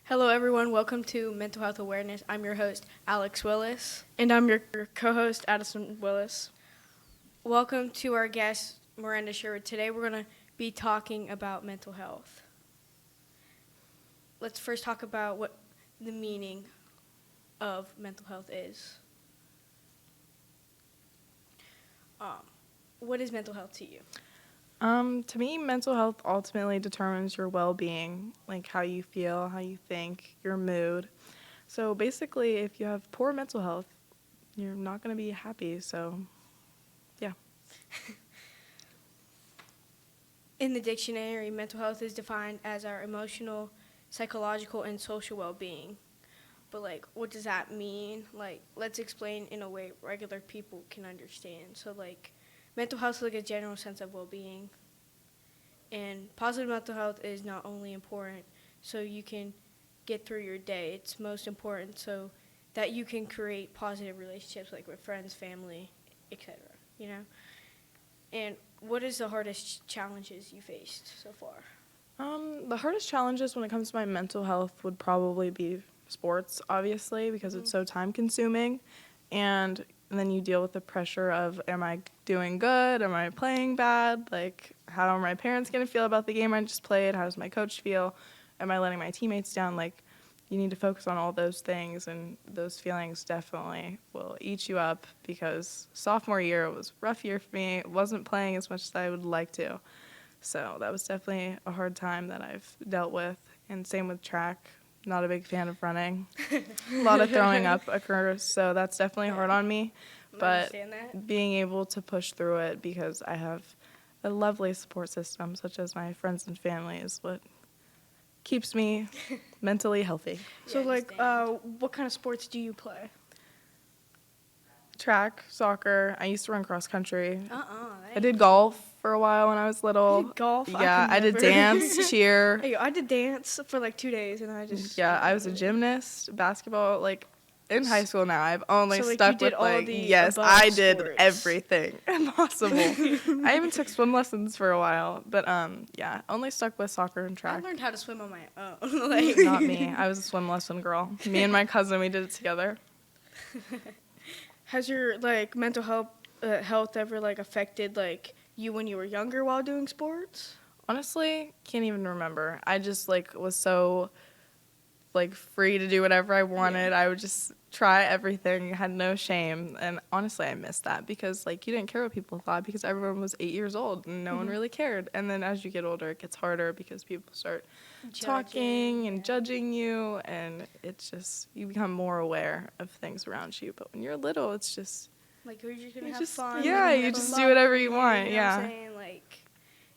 Hello, everyone. Welcome to Mental Health Awareness. I'm your host, Alex Willis. And I'm your co-host, Addison Willis. Welcome to our guest, Miranda Sherwood. Today we're going to be talking about mental health. Let's first talk about what the meaning of mental health is. What is mental health to you? To me, mental health ultimately determines your well-being, like how you feel, how you think, your mood. So basically, if you have poor mental health, you're not going to be happy. So, yeah. In the dictionary, mental health is defined as our emotional, psychological, and social well-being. But, what does that mean? Let's explain in a way regular people can understand. So, mental health is a general sense of well-being. And positive mental health is not only important so you can get through your day, it's most important so that you can create positive relationships with friends, family, etc. And what is the hardest challenges you faced so far? The hardest challenges when it comes to my mental health would probably be sports, obviously, because it's so time-consuming. And then you deal with the pressure of, am I doing good? Am I playing bad? How are my parents going to feel about the game I just played? How does my coach feel? Am I letting my teammates down? You need to focus on all those things, and those feelings definitely will eat you up because sophomore year was a rough year for me. Wasn't playing as much as I would like to. So that was definitely a hard time that I've dealt with. And same with track. Not a big fan of running. A lot of throwing up occurs, so that's definitely hard on me. But being able to push through it because I have a lovely support system, such as my friends and family, is what keeps me mentally healthy. So, what kind of sports do you play? Track, soccer. I used to run cross country. I I did golf for a while when I was little. You did golf? Yeah, I did dance, cheer. Hey, I did dance for 2 days, and I just... Yeah, I was a gymnast, basketball, in high school now. I've only stuck with, yes, I did everything possible. I even took swim lessons for a while, but, yeah, only stuck with soccer and track. I learned how to swim on my own. Not me. I was a swim lesson girl. Me and my cousin, we did it together. Has your, mental health ever, affected, you when you were younger while doing sports? Honestly, can't even remember. I just, was so, free to do whatever I wanted. Yeah. I would just try everything, had no shame. And honestly, I missed that because, you didn't care what people thought because everyone was 8 years old and no one really cared. And then as you get older, it gets harder because people start talking and judging you. And it's just, you become more aware of things around you. But when you're little, it's just... you're just going to have fun. Yeah, you just do whatever you want, you know yeah. What I'm saying?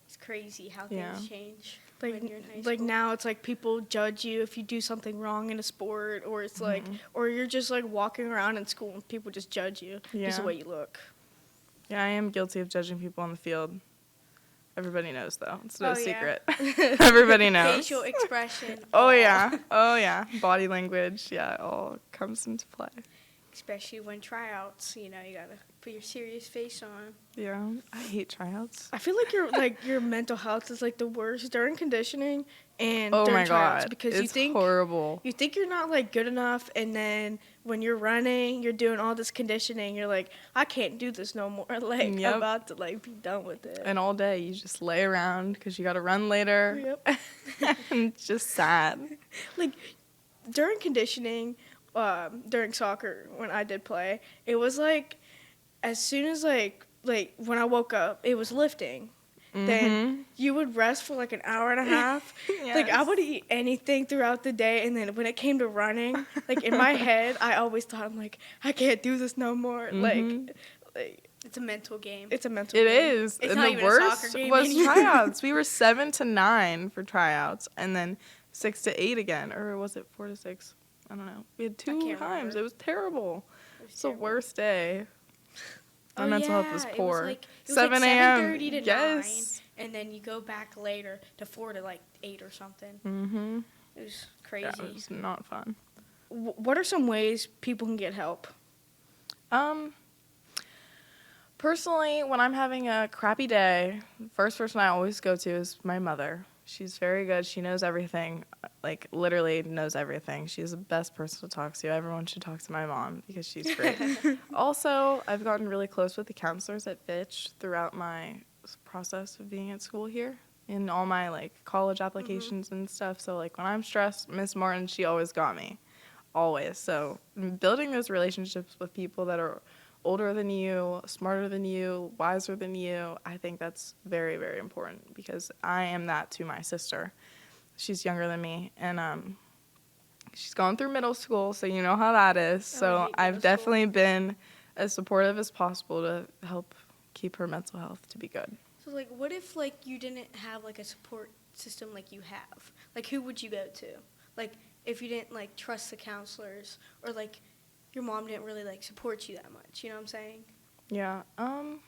It's crazy how things change when you're in high school. Now it's people judge you if you do something wrong in a sport, or it's or you're just walking around in school and people just judge you just the way you look. Yeah, I am guilty of judging people on the field. Everybody knows, though. It's no secret. Yeah. Everybody knows. Facial expression. Oh, yeah. Body language. Yeah, it all comes into play. Especially when tryouts, you gotta put your serious face on. Yeah, I hate tryouts. I feel your mental health is the worst during conditioning and during tryouts. God, because it's horrible. You think you're not good enough, and then when you're running, you're doing all this conditioning, you're I can't do this no more. I'm about to be done with it. And all day you just lay around because you gotta run later. Yep. And it's just sad. During conditioning. During soccer when I did play, it was as soon as when I woke up, it was lifting. Mm-hmm. Then you would rest for an hour and a half. Yes. I would eat anything throughout the day, and then when it came to running, in my head, I always thought I can't do this no more. Mm-hmm. It's a mental game. It's a mental game. It is. It's and not the even worst a soccer game was anymore. Tryouts. We were 7 to 9 for tryouts, and then 6 to 8 again, or was it 4 to 6? I don't know. We had 2 times. Remember. It was terrible. It's the worst day. My mental health was poor. It was 7 a.m. 7:30 to yes. 9, and then you go back later to 4 to 8 or something. Mm-hmm. It was crazy. Yeah, it was not fun. What are some ways people can get help? Personally, when I'm having a crappy day, the first person I always go to is my mother. She's very good. She knows everything, like literally knows everything. She's the best person to talk to. Everyone should talk to my mom because she's great. Also, I've gotten really close with the counselors at Fitch throughout my process of being at school here in all my like college applications and stuff. So like when I'm stressed, Miss Martin, she always got me. Always. So building those relationships with people that are older than you, smarter than you, wiser than you, I think that's very, very important because I am that to my sister. She's younger than me, and she's going through middle school, so you know how that is. So I've definitely been as supportive as possible to help keep her mental health to be good. So, like, what if, like, you didn't have, like, a support system like you have? Like, who would you go to? Like, if you didn't, like, trust the counselors or, like, your mom didn't really, like, support you that much, you know what I'm saying? Yeah, I'm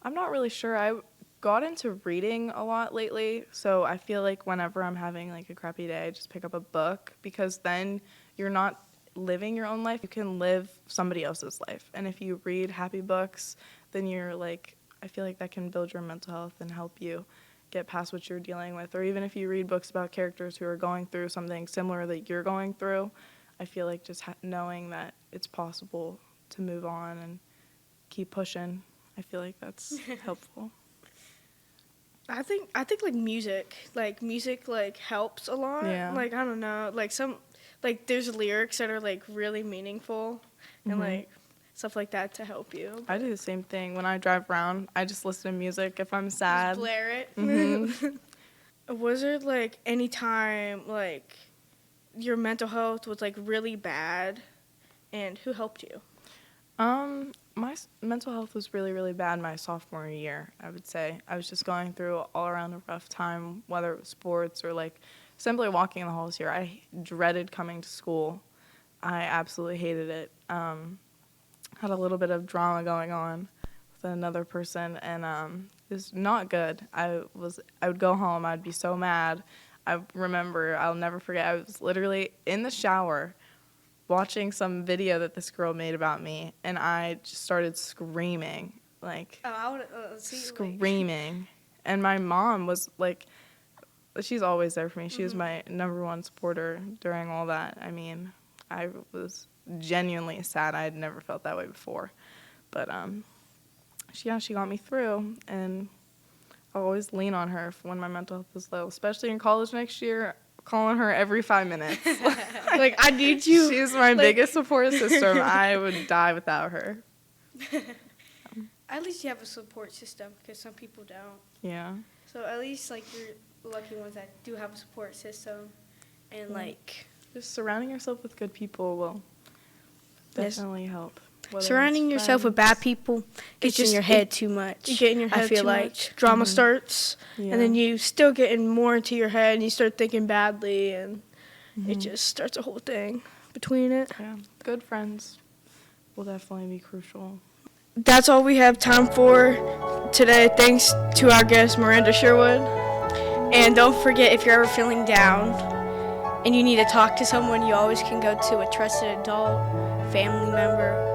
not really sure. I got into reading a lot lately, so I feel like whenever I'm having, like, a crappy day, I just pick up a book because then you're not living your own life. You can live somebody else's life. And if you read happy books, then you're, like, I feel like that can build your mental health and help you get past what you're dealing with. Or even if you read books about characters who are going through something similar that you're going through, I feel like just knowing that it's possible to move on and keep pushing, I feel like that's helpful. I think like music like helps a lot. Yeah. Like I don't know, like there's lyrics that are like really meaningful and like stuff like that to help you. I do the same thing. When I drive around, I just listen to music if I'm sad. Just blare it. Mhm. Was there like any time like your mental health was like really bad, and who helped you? My mental health was really, really bad my sophomore year, I would say. I was just going through all around a rough time, whether it was sports or like simply walking in the halls here. I dreaded coming to school. I absolutely hated it. Had a little bit of drama going on with another person, and it was not good. I would go home, I'd be so mad. I remember, I'll never forget, I was literally in the shower watching some video that this girl made about me, and I just started screaming, like, I would see screaming. And my mom was like, she's always there for me. She was my number one supporter during all that. I mean, I was genuinely sad. I had never felt that way before. But she got me through, and I'll always lean on her when my mental health is low, especially in college next year, calling her every 5 minutes. like I need you. She's my biggest support system. I would die without her. At least you have a support system because some people don't. Yeah. So at least like you're the lucky ones that do have a support system, and like Just surrounding yourself with good people will definitely help. Whether surrounding it's yourself with friends. bad people gets in your head too much. You get in your head I feel too like much. drama starts, Yeah. and then you still getting more into your head, and you start thinking badly, and it just starts a whole thing between it. Yeah, good friends will definitely be crucial. That's all we have time for today. Thanks to our guest, Miranda Sherwood. And don't forget, if you're ever feeling down and you need to talk to someone, you always can go to a trusted adult, family member,